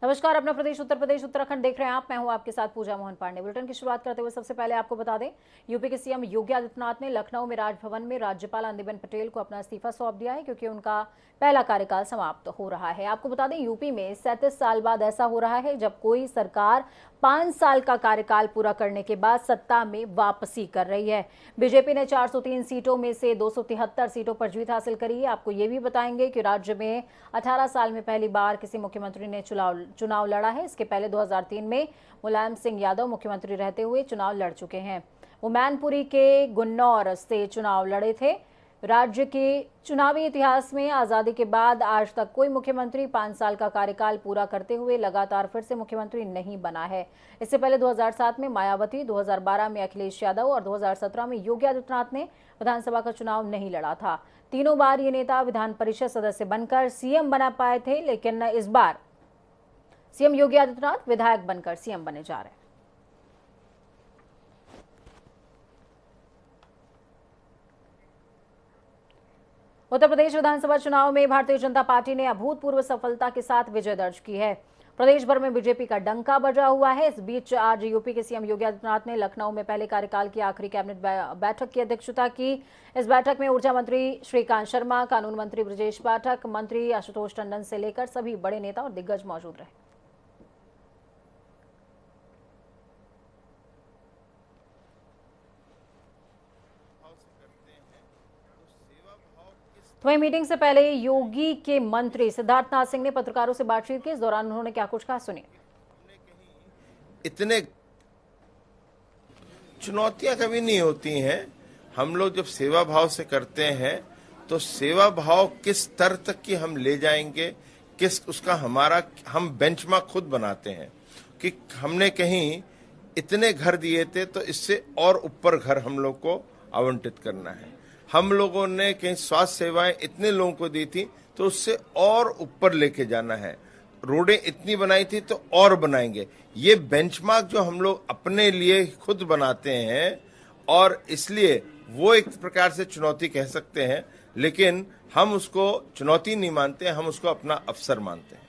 नमस्कार, अपना प्रदेश उत्तर प्रदेश उत्तराखंड देख रहे हैं आप। मैं हूं आपके साथ पूजा मोहन पांडे। बुलेटिन की शुरुआत करते हुए सबसे पहले आपको बता दें, यूपी के सीएम योगी आदित्यनाथ ने लखनऊ में राजभवन में राज्यपाल आनंदीबेन पटेल को अपना इस्तीफा सौंप दिया है, क्योंकि उनका पहला कार्यकाल समाप्त हो रहा है। आपको बता दें, यूपी में 37 साल बाद ऐसा हो रहा है जब कोई सरकार 5 साल का कार्यकाल पूरा करने के बाद सत्ता में वापसी कर रही है। बीजेपी ने 403 सीटों में से 273 सीटों पर जीत हासिल करी है। आपको ये भी बताएंगे कि राज्य में 18 साल में पहली बार किसी मुख्यमंत्री ने चुनाव लड़ा है। इसके पहले 2003 में मुलायम सिंह यादव मुख्यमंत्री रहते हुए चुनाव लड़ चुके हैं। वो मैनपुरी के गुन्नौर से चुनाव लड़े थे। राज्य के चुनावी इतिहास में आजादी के बाद आज तक कोई मुख्यमंत्री 5 साल का कार्यकाल पूरा करते हुए लगातार फिर से मुख्यमंत्री नहीं बना है। इससे पहले 2007 में मायावती, 2012 में अखिलेश यादव और 2017 में योगी आदित्यनाथ ने विधानसभा का चुनाव नहीं लड़ा था। तीनों बार ये नेता विधान परिषद सदस्य बनकर सीएम बना पाए थे, लेकिन इस बार सीएम योगी आदित्यनाथ विधायक बनकर सीएम बने जा रहे हैं। उत्तर प्रदेश विधानसभा चुनाव में भारतीय जनता पार्टी ने अभूतपूर्व सफलता के साथ विजय दर्ज की है। प्रदेश भर में बीजेपी का डंका बजा हुआ है। इस बीच आज यूपी के सीएम योगी आदित्यनाथ ने लखनऊ में पहले कार्यकाल की आखिरी कैबिनेट बैठक की अध्यक्षता की। इस बैठक में ऊर्जा मंत्री श्रीकांत शर्मा, कानून मंत्री ब्रजेश पाठक, मंत्री आशुतोष टंडन से लेकर सभी बड़े नेता और दिग्गज मौजूद रहे। तो वहीं मीटिंग से पहले योगी के मंत्री सिद्धार्थनाथ सिंह ने पत्रकारों से बातचीत की। इस दौरान उन्होंने क्या कुछ कहा, सुनिए। इतने चुनौतियां कभी नहीं होती हैं। हम लोग जब सेवा भाव से करते हैं तो सेवा भाव किस स्तर तक की हम ले जाएंगे, किस उसका हम बेंचमार्क खुद बनाते हैं कि हमने कहीं इतने घर दिए थे तो इससे और ऊपर घर हम लोग को आवंटित करना है। हम लोगों ने कहीं स्वास्थ्य सेवाएं इतने लोगों को दी थी तो उससे और ऊपर लेके जाना है। रोडें इतनी बनाई थी तो और बनाएंगे। ये बेंचमार्क जो हम लोग अपने लिए खुद बनाते हैं, और इसलिए वो एक प्रकार से चुनौती कह सकते हैं, लेकिन हम उसको चुनौती नहीं मानते, हम उसको अपना अवसर मानते हैं।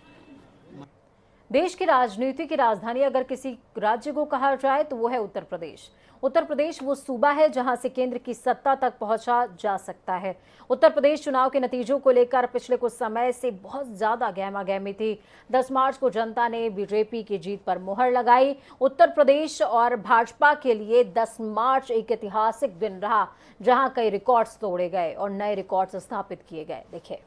देश की राजनीति की राजधानी अगर किसी राज्य को कहा जाए तो वो है उत्तर प्रदेश। उत्तर प्रदेश वो सूबा है जहां से केंद्र की सत्ता तक पहुंचा जा सकता है। उत्तर प्रदेश चुनाव के नतीजों को लेकर पिछले कुछ समय से बहुत ज्यादा गहमागहमी थी। 10 मार्च को जनता ने बीजेपी की जीत पर मुहर लगाई। उत्तर प्रदेश और भाजपा के लिए 10 मार्च एक ऐतिहासिक दिन रहा, जहां कई रिकॉर्ड्स तोड़े गए और नए रिकॉर्ड्स स्थापित किए गए। देखिए,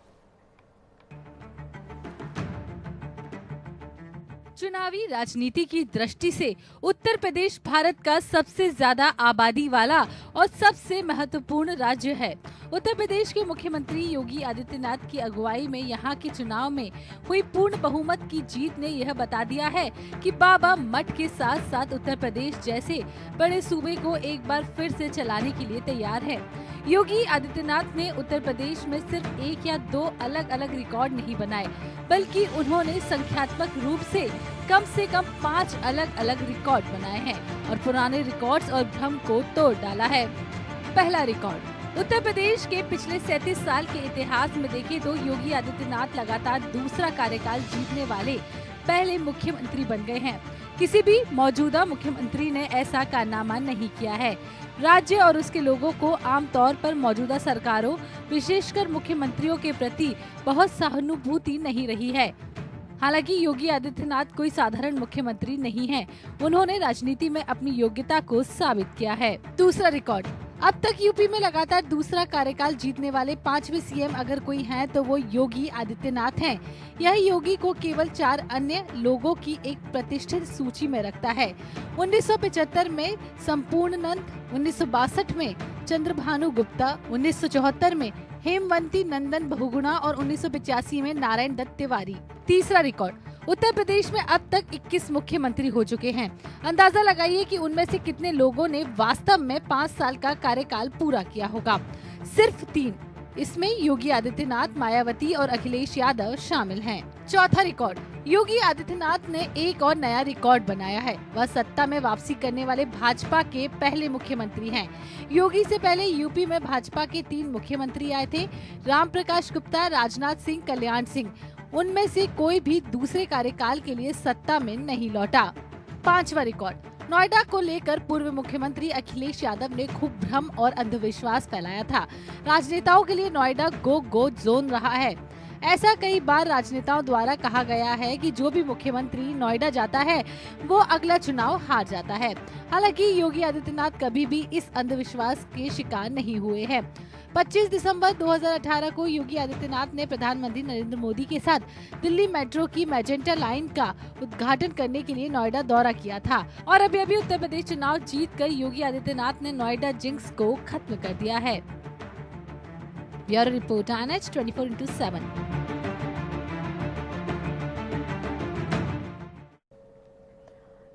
चुनावी राजनीति की दृष्टि से उत्तर प्रदेश भारत का सबसे ज्यादा आबादी वाला और सबसे महत्वपूर्ण राज्य है। उत्तर प्रदेश के मुख्यमंत्री योगी आदित्यनाथ की अगुवाई में यहाँ के चुनाव में हुई पूर्ण बहुमत की जीत ने यह बता दिया है कि बाबा मठ के साथ साथ उत्तर प्रदेश जैसे बड़े सूबे को एक बार फिर से चलाने के लिए तैयार है। योगी आदित्यनाथ ने उत्तर प्रदेश में सिर्फ 1 या 2 अलग अलग रिकॉर्ड नहीं बनाए, बल्कि उन्होंने संख्यात्मक रूप से कम 5 अलग अलग रिकॉर्ड बनाए हैं और पुराने रिकॉर्ड्स और भ्रम को तोड़ डाला है। पहला रिकॉर्ड, उत्तर प्रदेश के पिछले 37 साल के इतिहास में देखें तो योगी आदित्यनाथ लगातार दूसरा कार्यकाल जीतने वाले पहले मुख्यमंत्री बन गए हैं। किसी भी मौजूदा मुख्यमंत्री ने ऐसा कारनामा नहीं किया है। राज्य और उसके लोगों को आमतौर पर मौजूदा सरकारों, विशेषकर मुख्यमंत्रियों के प्रति बहुत सहानुभूति नहीं रही है। हालांकि योगी आदित्यनाथ कोई साधारण मुख्यमंत्री नहीं है, उन्होंने राजनीति में अपनी योग्यता को साबित किया है। दूसरा रिकॉर्ड, अब तक यूपी में लगातार दूसरा कार्यकाल जीतने वाले 5वें सीएम अगर कोई हैं तो वो योगी आदित्यनाथ हैं। यह योगी को केवल 4 अन्य लोगों की एक प्रतिष्ठित सूची में रखता है। 1975 में संपूर्णानंद, 1962 में चंद्रभानु गुप्ता, 1974 में हेमवंती नंदन बहुगुणा और 1985 में नारायण दत्त तिवारी। तीसरा रिकॉर्ड, उत्तर प्रदेश में अब तक 21 मुख्यमंत्री हो चुके हैं। अंदाजा लगाइए कि उनमें से कितने लोगों ने वास्तव में 5 साल का कार्यकाल पूरा किया होगा। सिर्फ 3। इसमें योगी आदित्यनाथ, मायावती और अखिलेश यादव शामिल हैं। चौथा रिकॉर्ड, योगी आदित्यनाथ ने एक और नया रिकॉर्ड बनाया है। वह सत्ता में वापसी करने वाले भाजपा के पहले मुख्यमंत्री हैं। योगी से पहले यूपी में भाजपा के 3 मुख्यमंत्री आए थे, राम प्रकाश गुप्ता, राजनाथ सिंह, कल्याण सिंह। उनमें से कोई भी दूसरे कार्यकाल के लिए सत्ता में नहीं लौटा। 5वां रिकॉर्ड, नोएडा को लेकर पूर्व मुख्यमंत्री अखिलेश यादव ने खूब भ्रम और अंधविश्वास फैलाया था। राजनेताओं के लिए नोएडा गो जोन रहा है। ऐसा कई बार राजनेताओं द्वारा कहा गया है कि जो भी मुख्यमंत्री नोएडा जाता है वो अगला चुनाव हार जाता है। हालांकि योगी आदित्यनाथ कभी भी इस अंधविश्वास के शिकार नहीं हुए हैं। 25 दिसंबर 2018 को योगी आदित्यनाथ ने प्रधानमंत्री नरेंद्र मोदी के साथ दिल्ली मेट्रो की मैजेंटा लाइन का उद्घाटन करने के लिए नोएडा दौरा किया था और अभी उत्तर प्रदेश चुनाव जीतकर योगी आदित्यनाथ ने नोएडा जिंक्स को खत्म कर दिया है। Bureau report NH 24/7।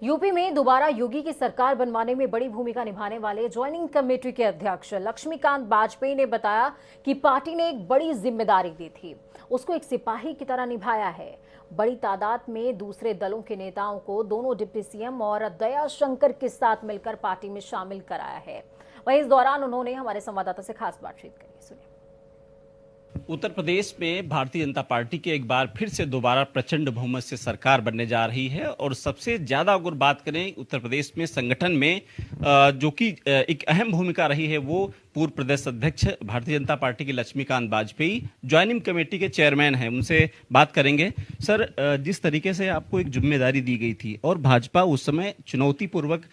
यूपी में दोबारा योगी की सरकार बनवाने में बड़ी भूमिका निभाने वाले ज्वाइनिंग कमेटी के अध्यक्ष लक्ष्मीकांत वाजपेयी ने बताया कि पार्टी ने एक बड़ी जिम्मेदारी दी थी, उसको एक सिपाही की तरह निभाया है। बड़ी तादाद में दूसरे दलों के नेताओं को दोनों डिप्टी सीएम और दया शंकर के साथ मिलकर पार्टी में शामिल कराया है। वहीं इस दौरान उन्होंने हमारे संवाददाता से खास बातचीत करी, सुनिए। उत्तर प्रदेश में भारतीय जनता पार्टी के एक बार फिर से दोबारा प्रचंड बहुमत से सरकार बनने जा रही है और सबसे ज्यादा अगर बात करें उत्तर प्रदेश में संगठन में जो कि एक अहम भूमिका रही है वो पूर्व प्रदेश अध्यक्ष भारतीय जनता पार्टी के लक्ष्मीकांत वाजपेयी ज्वाइनिंग कमेटी के चेयरमैन हैं। उनसे बात करेंगे। सर, जिस तरीके से आपको एक जिम्मेदारी दी गई थी और भाजपा उस समय चुनौतीपूर्वक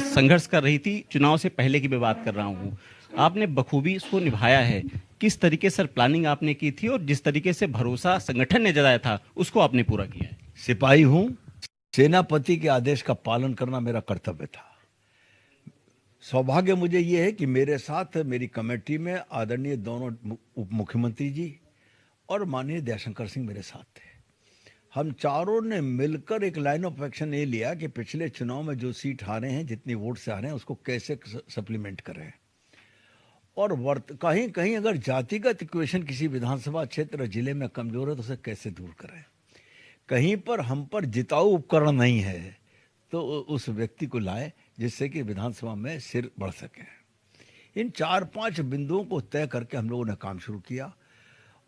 संघर्ष कर रही थी, चुनाव से पहले की मैं बात कर रहा हूँ, आपने बखूबी इसको निभाया है। किस तरीके से प्लानिंग आपने की थी और जिस तरीके से भरोसा संगठन ने जताया था उसको आपने पूरा किया है? सिपाही हूं, सेनापति के आदेश का पालन करना मेरा कर्तव्य था। सौभाग्य मुझे ये है कि मेरे साथ मेरी कमेटी में आदरणीय दोनों उप मुख्यमंत्री जी और माननीय दयाशंकर सिंह मेरे साथ थे। हम चारों ने मिलकर एक लाइन ऑफ एक्शन ये लिया कि पिछले चुनाव में जो सीट हारे हैं, जितनी वोट से हारे हैं, उसको कैसे सप्लीमेंट करें और कहीं कहीं अगर जातिगत इक्वेशन किसी विधानसभा क्षेत्र जिले में कमजोर है तो उसे कैसे दूर करें। कहीं पर हम पर जिताऊ उपकरण नहीं है तो उस व्यक्ति को लाए जिससे कि विधानसभा में सिर बढ़ सके। इन 4-5 बिंदुओं को तय करके हम लोगों ने काम शुरू किया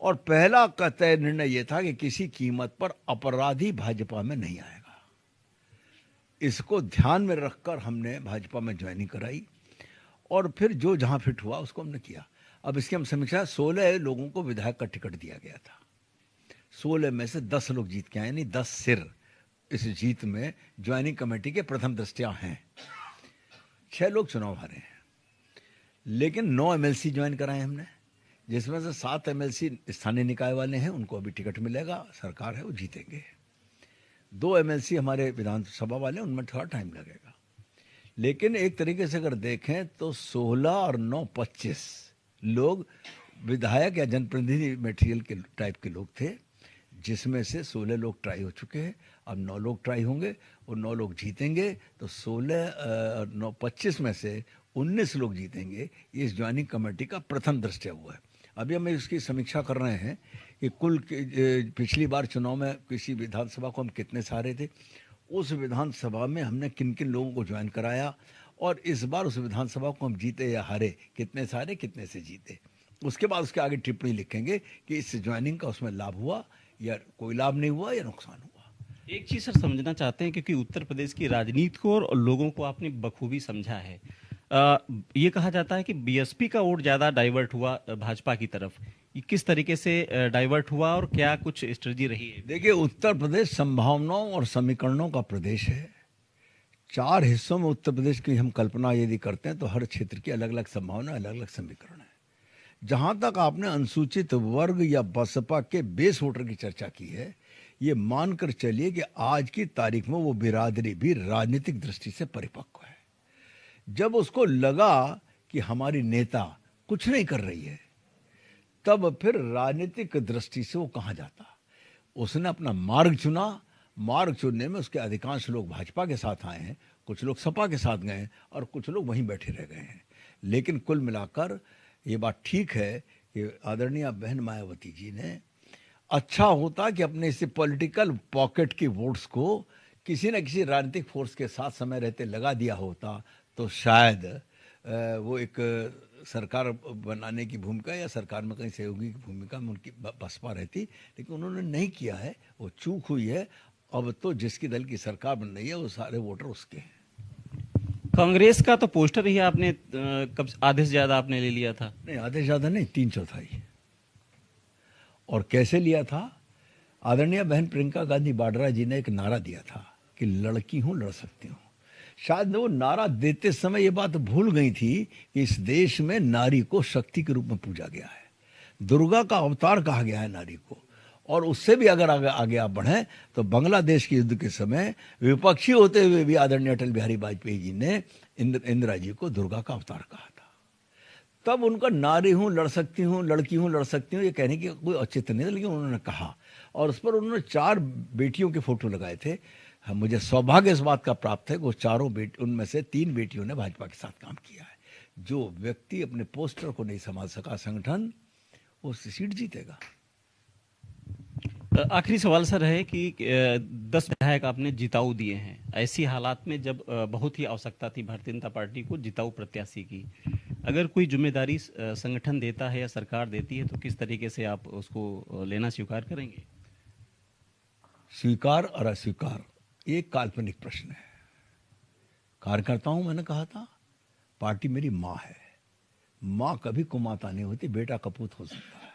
और पहला का तय निर्णय यह था कि किसी कीमत पर अपराधी भाजपा में नहीं आएगा। इसको ध्यान में रखकर हमने भाजपा में ज्वाइनिंग कराई और फिर जो जहां फिट हुआ उसको हमने किया। अब इसकी हम समीक्षा, 16 लोगों को विधायक का टिकट दिया गया था। 16 में से 10 लोग जीत के आए, यानी 10 सिर इस जीत में ज्वाइनिंग कमेटी के प्रथम दृष्टया हैं। 6 लोग चुनाव हारे हैं, लेकिन 9 MLC ज्वाइन कराए हमने, जिसमें से 7 MLC स्थानीय निकाय वाले हैं, उनको अभी टिकट मिलेगा, सरकार है वो जीतेंगे। 2 MLC हमारे विधानसभा वाले, उनमें थोड़ा टाइम लगेगा। लेकिन एक तरीके से अगर देखें तो 16 और 9 25 लोग विधायक या जनप्रतिनिधि मटेरियल के टाइप के लोग थे, जिसमें से 16 लोग ट्राई हो चुके हैं। अब 9 लोग ट्राई होंगे और 9 लोग जीतेंगे तो 9 25 में से 19 लोग जीतेंगे। ये इस ज्वाइनिंग कमेटी का प्रथम दृष्टया हुआ है। अभी हम इसकी समीक्षा कर रहे हैं कि कुल पिछली बार चुनाव में किसी विधानसभा को हम कितने सारे थे, उस विधानसभा में हमने किन किन लोगों को ज्वाइन कराया और इस बार उस विधानसभा को हम जीते या हारे, कितने सारे कितने से जीते। उसके बाद उसके आगे टिप्पणी लिखेंगे कि इस ज्वाइनिंग का उसमें लाभ हुआ या कोई लाभ नहीं हुआ या नुकसान हुआ। एक चीज सर समझना चाहते हैं, क्योंकि उत्तर प्रदेश की राजनीति को और लोगों को आपने बखूबी समझा है। ये कहा जाता है कि बीएसपी का वोट ज्यादा डाइवर्ट हुआ भाजपा की तरफ, ये किस तरीके से डाइवर्ट हुआ और क्या कुछ स्ट्रेटजी रही है? देखिए, उत्तर प्रदेश संभावनाओं और समीकरणों का प्रदेश है। 4 हिस्सों में उत्तर प्रदेश की हम कल्पना यदि करते हैं तो हर क्षेत्र की अलग अलग संभावना, अलग अलग समीकरण है। जहां तक आपने अनुसूचित वर्ग या बसपा के बेस वोटर की चर्चा की है, ये मानकर चलिए कि आज की तारीख में वो बिरादरी भी राजनीतिक दृष्टि से परिपक्व है। जब उसको लगा कि हमारी नेता कुछ नहीं कर रही है, तब फिर राजनीतिक दृष्टि से वो कहां जाता। उसने अपना मार्ग चुना। मार्ग चुनने में उसके अधिकांश लोग भाजपा के साथ आए हैं, कुछ लोग सपा के साथ गए और कुछ लोग वहीं बैठे रह गए हैं। लेकिन कुल मिलाकर ये बात ठीक है कि आदरणीय बहन मायावती जी ने, अच्छा होता कि अपने इस पॉलिटिकल पॉकेट की वोट्स को किसी न किसी राजनीतिक फोर्स के साथ समय रहते लगा दिया होता तो शायद वो एक सरकार बनाने की भूमिका या सरकार में कहीं सहयोगी की भूमिका में उनकी बसपा रहती, लेकिन उन्होंने नहीं किया है, वो चूक हुई है। अब तो जिसकी दल की सरकार बन रही है वो सारे वोटर उसके हैं। कांग्रेस का तो पोस्टर ही आपने कब आधे से ज्यादा आपने ले लिया था? नहीं, आधे ज़्यादा नहीं, 3/4। और कैसे लिया था? आदरणीय बहन प्रियंका गांधी वाड्रा जी ने एक नारा दिया था कि लड़की हूं लड़ सकती हूं। शायद वो नारा देते समय ये बात भूल गई थी कि इस देश में नारी को शक्ति के रूप में पूजा गया है, दुर्गा का अवतार कहा गया है नारी को। और उससे भी अगर आगे आप बढ़ें तो बांग्लादेश के युद्ध के समय विपक्षी होते हुए भी आदरणीय अटल बिहारी वाजपेयी जी ने इंदिरा जी को दुर्गा का अवतार कहा था। तब उनका नारी हूं लड़ सकती हूं, लड़की हूं लड़ सकती हूं, ये कहने की कोई औचित्य नहीं था, लेकिन उन्होंने कहा। और उस पर उन्होंने 4 बेटियों के फोटो लगाए थे। मुझे सौभाग्य इस बात का प्राप्त है कि वो 4 बेटी, उनमें से 3 बेटियों ने भाजपा के साथ काम किया है। जो व्यक्ति अपने पोस्टर को नहीं संभाल सका संगठन, वो सीट जीतेगा। आखिरी सवाल सर है कि 10 विधायक आपने जिताऊ दिए हैं, ऐसी हालात में जब बहुत ही आवश्यकता थी भारतीय जनता पार्टी को जिताऊ प्रत्याशी की, अगर कोई जिम्मेदारी संगठन देता है या सरकार देती है तो किस तरीके से आप उसको लेना स्वीकार करेंगे? स्वीकार और अस्वीकार एक काल्पनिक प्रश्न है। कार्यकर्ता हूं, मैंने कहा था, पार्टी मेरी माँ है। माँ कभी कुमाता नहीं होती, बेटा कपूत हो सकता है।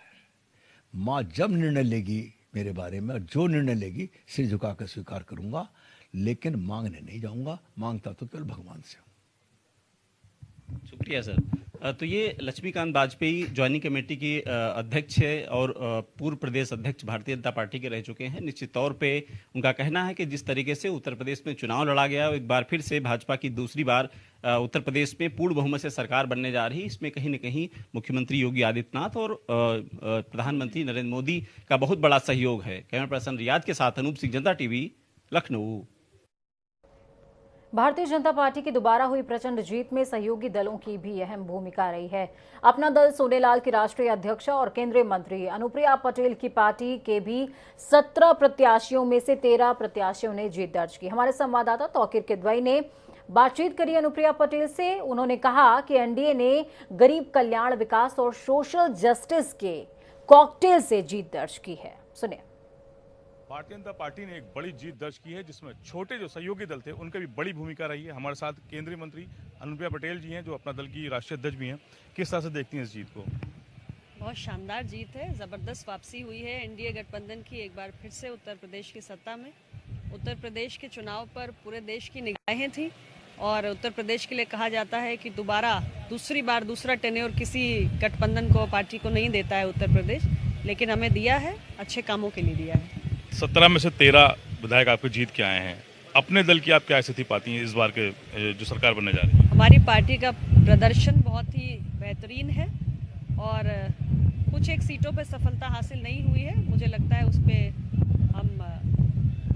माँ जब निर्णय लेगी मेरे बारे में, जो निर्णय लेगी सिर झुकाकर स्वीकार करूंगा, लेकिन मांगने नहीं जाऊंगा। मांगता तो केवल भगवान से हूं। शुक्रिया सर। तो ये लक्ष्मीकांत वाजपेयी ज्वाइनिंग कमेटी की अध्यक्ष है और पूर्व प्रदेश अध्यक्ष भारतीय जनता पार्टी के रह चुके हैं। निश्चित तौर पे उनका कहना है कि जिस तरीके से उत्तर प्रदेश में चुनाव लड़ा गया, एक बार फिर से भाजपा की दूसरी बार उत्तर प्रदेश में पूर्ण बहुमत से सरकार बनने जा रही, इसमें कहीं न कहीं मुख्यमंत्री योगी आदित्यनाथ और प्रधानमंत्री नरेंद्र मोदी का बहुत बड़ा सहयोग है। कैमरा पर्सन रियाद के साथ अनूप सिंह, जनता टीवी, लखनऊ। भारतीय जनता पार्टी की दोबारा हुई प्रचंड जीत में सहयोगी दलों की भी अहम भूमिका रही है। अपना दल सोनेलाल की राष्ट्रीय अध्यक्ष और केंद्रीय मंत्री अनुप्रिया पटेल की पार्टी के भी 17 प्रत्याशियों में से 13 प्रत्याशियों ने जीत दर्ज की। हमारे संवाददाता तौकीर किदवई ने बातचीत करी अनुप्रिया पटेल से। उन्होंने कहा कि एनडीए ने गरीब कल्याण, विकास और सोशल जस्टिस के कॉकटेल से जीत दर्ज की है। सुनिए। भारतीय जनता पार्टी ने एक बड़ी जीत दर्ज की है, जिसमें छोटे जो सहयोगी दल थे उनकी भी बड़ी भूमिका रही है। हमारे साथ केंद्रीय मंत्री अनुप्रिया पटेल जी हैं, जो अपना दल की राष्ट्रीय अध्यक्ष भी हैं। किस तरह से देखती हैं इस जीत को? बहुत शानदार जीत है, जबरदस्त वापसी हुई है एनडीए गठबंधन की एक बार फिर से उत्तर प्रदेश की सत्ता में। उत्तर प्रदेश के चुनाव पर पूरे देश की निगाहें थी और उत्तर प्रदेश के लिए कहा जाता है कि दूसरी बार दूसरा टेन्योर किसी गठबंधन को, पार्टी को नहीं देता है उत्तर प्रदेश, लेकिन हमें दिया है, अच्छे कामों के लिए दिया है। 17 में से 13 विधायक आपके जीत के आए हैं। अपने दल की आप क्या स्थिति पाती हैं इस बार के जो सरकार बनने जा रही है? हमारी पार्टी का प्रदर्शन बहुत ही बेहतरीन है और कुछ एक सीटों पे सफलता हासिल नहीं हुई है। मुझे लगता है उस पर हम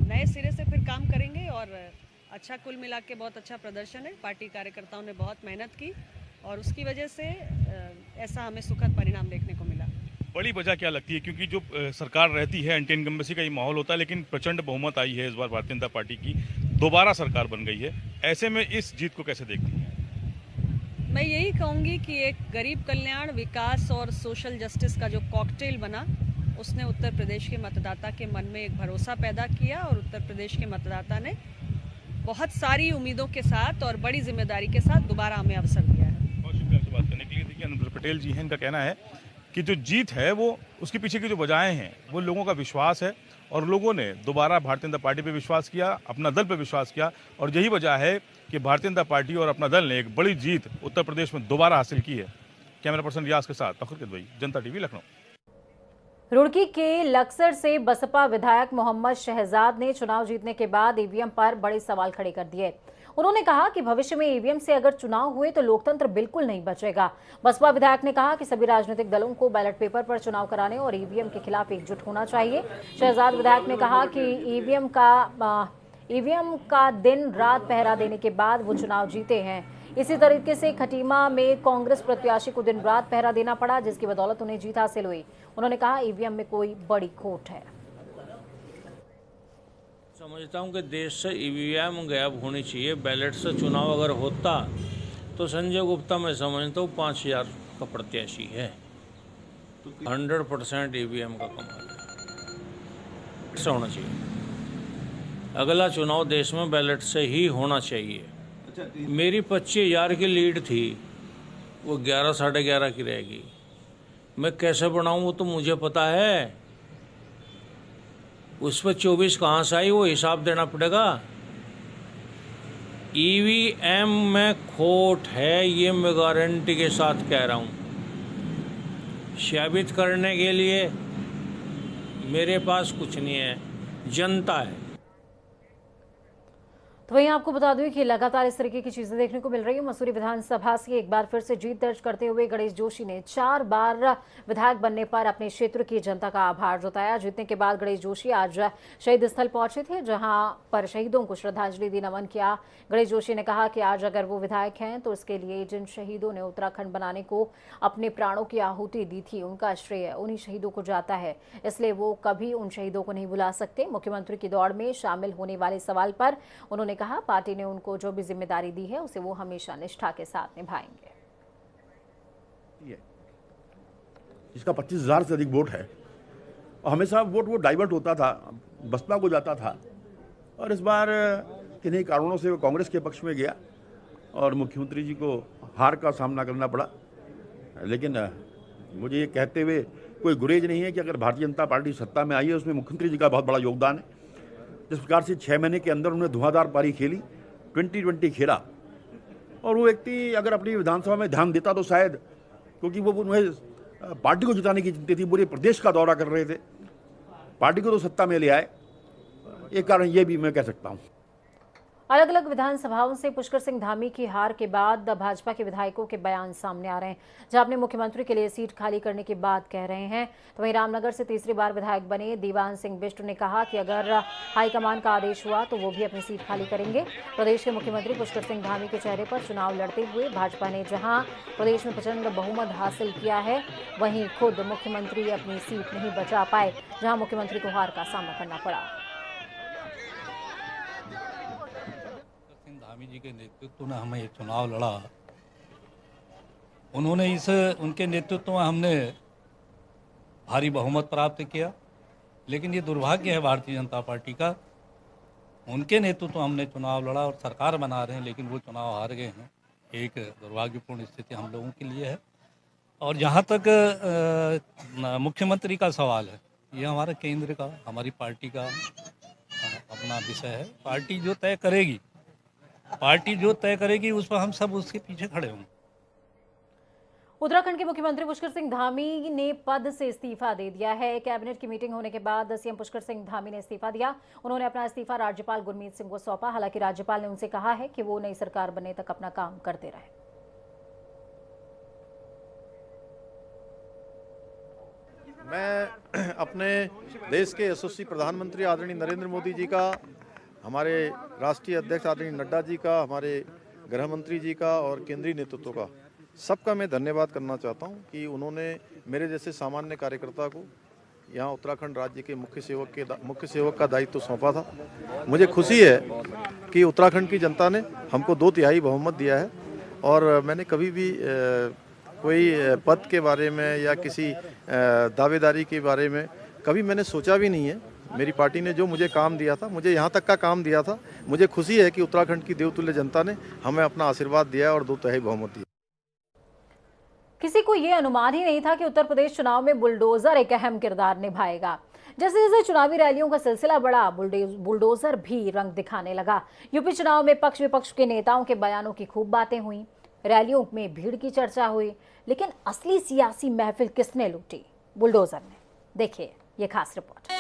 नए सिरे से फिर काम करेंगे और अच्छा, कुल मिला के बहुत अच्छा प्रदर्शन है। पार्टी कार्यकर्ताओं ने बहुत मेहनत की और उसकी वजह से ऐसा हमें सुखद परिणाम देखने को मिला। बड़ी वजह क्या लगती है? क्योंकि जो सरकार रहती है एंटी इनकम्बेंसी का ही माहौल होता है, लेकिन प्रचंड बहुमत आई है इस बार भारतीय जनता पार्टी की, दोबारा सरकार बन गई है। ऐसे में इस जीत को कैसे देखती हैं? मैं यही कहूँगी कि एक गरीब कल्याण, विकास और सोशल जस्टिस का जो कॉकटेल बना, उसने उत्तर प्रदेश के मतदाता के मन में एक भरोसा पैदा किया और उत्तर प्रदेश के मतदाता ने बहुत सारी उम्मीदों के साथ और बड़ी जिम्मेदारी के साथ दोबारा हमें अवसर दिया है। बहुत शुक्रिया आपसे बात करने के लिए। देखिए, अनुप्रिया पटेल जी हैं, इनका कहना है कि जो जीत है वो उसके पीछे की जो वजहें हैं वो लोगों का विश्वास है और लोगों ने दोबारा भारतीय जनता पार्टी पे विश्वास किया, अपना दल पे विश्वास किया और यही वजह है कि भारतीय जनता पार्टी और अपना दल ने एक बड़ी जीत उत्तर प्रदेश में दोबारा हासिल की है। कैमरा पर्सन रियाज के साथ तौकीर किदवई, जनता टीवी, लखनऊ। रुड़की के लक्सर से बसपा विधायक मोहम्मद शहजाद ने चुनाव जीतने के बाद ईवीएम पर बड़े सवाल खड़े कर दिए। उन्होंने कहा कि भविष्य में ईवीएम से अगर चुनाव हुए तो लोकतंत्र बिल्कुल नहीं बचेगा। बसपा विधायक ने कहा कि सभी राजनीतिक दलों को बैलेट पेपर पर चुनाव कराने और ईवीएम के खिलाफ एकजुट होना चाहिए। शहजाद विधायक ने कहा कि ईवीएम का दिन रात पहरा देने के बाद वो चुनाव जीते हैं। इसी तरीके से खटीमा में कांग्रेस प्रत्याशी को दिन रात पहरा देना पड़ा, जिसकी बदौलत उन्हें जीत हासिल हुई। उन्होंने कहा ईवीएम में कोई बड़ी खोट है। समझता हूं कि देश से ईवीएम गायब होनी चाहिए। बैलेट से चुनाव अगर होता तो संजय गुप्ता मैं समझता हूँ 5000 का प्रत्याशी है। 100% ईवीएम का कमाल है, ऐसा होना चाहिए। अगला चुनाव देश में बैलेट से ही होना चाहिए। मेरी 25,000 की लीड थी, वो 11 साढ़े 11 की रहेगी। मैं कैसे बनाऊं वो तो मुझे पता है। उस पर 24 कहाँ से आई वो हिसाब देना पड़ेगा। ईवीएम में खोट है, ये मैं गारंटी के साथ कह रहा हूँ। साबित करने के लिए मेरे पास कुछ नहीं है, जनता है। तो वहीं आपको बता दूं कि लगातार इस तरीके की चीजें देखने को मिल रही है। मसूरी विधानसभा से एक बार फिर से जीत दर्ज करते हुए गणेश जोशी ने 4 बार विधायक बनने पर अपने क्षेत्र की जनता का आभार जताया। जीतने के बाद गणेश जोशी आज शहीद स्थल पहुंचे थे, जहां पर शहीदों को श्रद्धांजलि दी, नमन किया। गणेश जोशी ने कहा कि आज अगर वो विधायक हैं तो इसके लिए जिन शहीदों ने उत्तराखंड बनाने को अपने प्राणों की आहुति दी थी, उनका श्रेय उन्हीं शहीदों को जाता है, इसलिए वो कभी उन शहीदों को नहीं भुला सकते। मुख्यमंत्री की दौड़ में शामिल होने वाले सवाल पर उन्होंने कहा, पार्टी ने उनको जो भी जिम्मेदारी दी है उसे वो हमेशा निष्ठा के साथ निभाएंगे। इसका 25,000 से अधिक वोट है और हमेशा वोट वो डाइवर्ट होता था, बसपा को जाता था, और इस बार किन्हीं कारणों से वो कांग्रेस के पक्ष में गया और मुख्यमंत्री जी को हार का सामना करना पड़ा। लेकिन मुझे ये कहते हुए कोई गुरेज नहीं है कि अगर भारतीय जनता पार्टी सत्ता में आई है उसमें मुख्यमंत्री जी का बहुत बड़ा योगदान है। जिस प्रकार से 6 महीने के अंदर उन्होंने धुआंधार पारी खेली, 2020 खेला, और वो व्यक्ति अगर अपनी विधानसभा में ध्यान देता तो शायद, क्योंकि वो उन्हें पार्टी को जिताने की चिंता थी, पूरे प्रदेश का दौरा कर रहे थे, पार्टी को तो सत्ता में ले आए। एक कारण ये भी मैं कह सकता हूँ। अलग अलग विधानसभाओं से पुष्कर सिंह धामी की हार के बाद भाजपा के विधायकों के बयान सामने आ रहे हैं, जहां अपने मुख्यमंत्री के लिए सीट खाली करने की बात कह रहे हैं। तो वहीं रामनगर से तीसरी बार विधायक बने दीवान सिंह बिष्ट ने कहा कि अगर हाईकमान का आदेश हुआ तो वो भी अपनी सीट खाली करेंगे। प्रदेश के मुख्यमंत्री पुष्कर सिंह धामी के चेहरे पर चुनाव लड़ते हुए भाजपा ने जहां प्रदेश में प्रचंड बहुमत हासिल किया है, वहीं खुद मुख्यमंत्री अपनी सीट नहीं बचा पाए, जहां मुख्यमंत्री को हार का सामना करना पड़ा। धामी जी के नेतृत्व में हमें ये चुनाव लड़ा, उन्होंने उनके नेतृत्व में हमने भारी बहुमत प्राप्त किया। लेकिन ये दुर्भाग्य है भारतीय जनता पार्टी का, उनके नेतृत्व में हमने चुनाव लड़ा और सरकार बना रहे हैं, लेकिन वो चुनाव हार गए हैं। एक दुर्भाग्यपूर्ण स्थिति हम लोगों के लिए है। और जहाँ तक मुख्यमंत्री का सवाल है, ये हमारा केंद्र का, हमारी पार्टी का अपना विषय है। पार्टी जो तय करेगी उस पर हम सब उसके पीछे खड़े होंगे। उत्तराखंड के मुख्यमंत्री पुष्कर सिंह धामी ने पद से इस्तीफा दे दिया है। कैबिनेट की मीटिंग होने के बाद सीएम पुष्कर सिंह धामी ने इस्तीफा दिया। उन्होंने अपना इस्तीफा राज्यपाल गुरमीत सिंह को सौंपा। हालांकि राज्यपाल ने उनसे कहा है कि वो नई सरकार बनने तक अपना काम करते रहे। मैं अपने देश के यशस्वी प्रधानमंत्री आदरणीय नरेंद्र मोदी जी का, हमारे राष्ट्रीय अध्यक्ष आदरणीय नड्डा जी का, हमारे गृह मंत्री जी का और केंद्रीय नेतृत्व का, सबका मैं धन्यवाद करना चाहता हूं कि उन्होंने मेरे जैसे सामान्य कार्यकर्ता को यहां उत्तराखंड राज्य के मुख्य सेवक का दायित्व सौंपा था। मुझे खुशी है कि उत्तराखंड की जनता ने हमको 2/3 बहुमत दिया है और मैंने कभी भी कोई पद के बारे में या किसी दावेदारी के बारे में कभी मैंने सोचा भी नहीं है। मेरी पार्टी ने जो मुझे काम दिया था, मुझे यहाँ तक का काम दिया था, मुझे खुशी है कि उत्तराखंड की देवतुल्य जनता ने हमें अपना आशीर्वाद दिया और 2/3 बहुमत दिया। किसी को ये अनुमान ही नहीं था कि उत्तर प्रदेश चुनाव में बुलडोजर एक अहम किरदार निभाएगा। जैसे जैसे चुनावी रैलियों का सिलसिला बढ़ा, बुलडोजर भी रंग दिखाने लगा। यूपी चुनाव में पक्ष विपक्ष के नेताओं के बयानों की खूब बातें हुई, रैलियों में भीड़ की चर्चा हुई, लेकिन असली सियासी महफिल किसने लूटी? बुलडोजर ने। देखिए ये खास रिपोर्ट।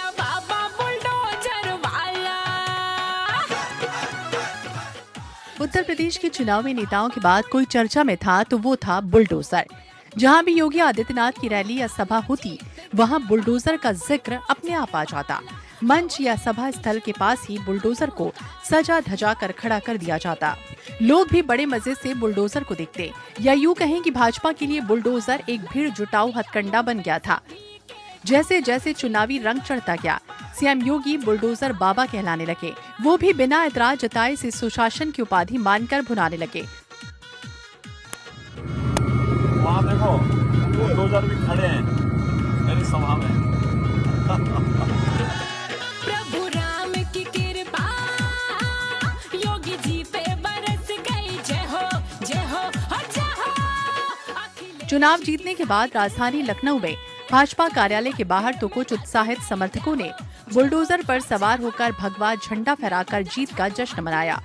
उत्तर प्रदेश के चुनाव में नेताओं के बाद कोई चर्चा में था तो वो था बुलडोजर। जहां भी योगी आदित्यनाथ की रैली या सभा होती, वहां बुलडोजर का जिक्र अपने आप आ जाता। मंच या सभा स्थल के पास ही बुलडोजर को सजा धजा कर खड़ा कर दिया जाता। लोग भी बड़े मजे से बुलडोजर को देखते, या यूं कहें कि भाजपा के लिए बुलडोजर एक भीड़ जुटाऊ हथकंडा बन गया था। जैसे जैसे चुनावी रंग चढ़ता गया, सीएम योगी बुलडोजर बाबा कहलाने लगे। वो भी बिना एतराज जताए से सुशासन की उपाधि मानकर भुनाने लगे। वहाँ देखो बुलडोजर भी खड़े हैं मेरी सभा में। प्रभु राम की कृपा योगी जी पे बरस गई, जय हो जय हो जय हो। चुनाव जीतने के बाद राजधानी लखनऊ में भाजपा कार्यालय के बाहर तो कुछ उत्साहित समर्थकों ने बुलडोजर पर सवार होकर भगवा झंडा फहराकर जीत का जश्न मनाया।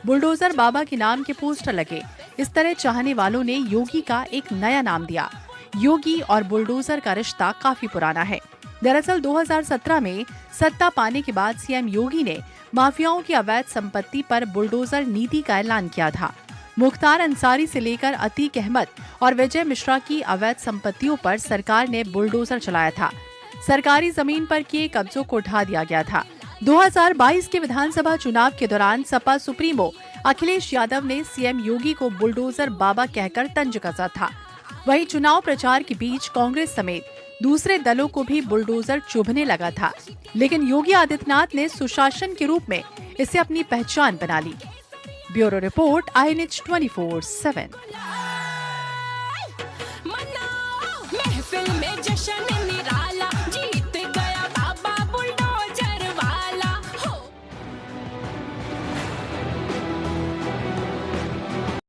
बुलडोजर बाबा के नाम के पोस्टर लगे। इस तरह चाहने वालों ने योगी का एक नया नाम दिया। योगी और बुलडोजर का रिश्ता काफी पुराना है। दरअसल 2017 में सत्ता पाने के बाद सीएम योगी ने माफियाओं की अवैध संपत्ति पर बुलडोजर नीति का ऐलान किया था। मुख्तार अंसारी से लेकर अतीक अहमद और विजय मिश्रा की अवैध संपत्तियों पर सरकार ने बुलडोजर चलाया था। सरकारी जमीन पर किए कब्जों को उठा दिया गया था। 2022 के विधानसभा चुनाव के दौरान सपा सुप्रीमो अखिलेश यादव ने सीएम योगी को बुलडोजर बाबा कहकर तंज कसा था। वहीं चुनाव प्रचार के बीच कांग्रेस समेत दूसरे दलों को भी बुलडोजर चुभने लगा था, लेकिन योगी आदित्यनाथ ने सुशासन के रूप में इसे अपनी पहचान बना ली। Bureau report, INH 24/7। महफिल में जश्न निराला।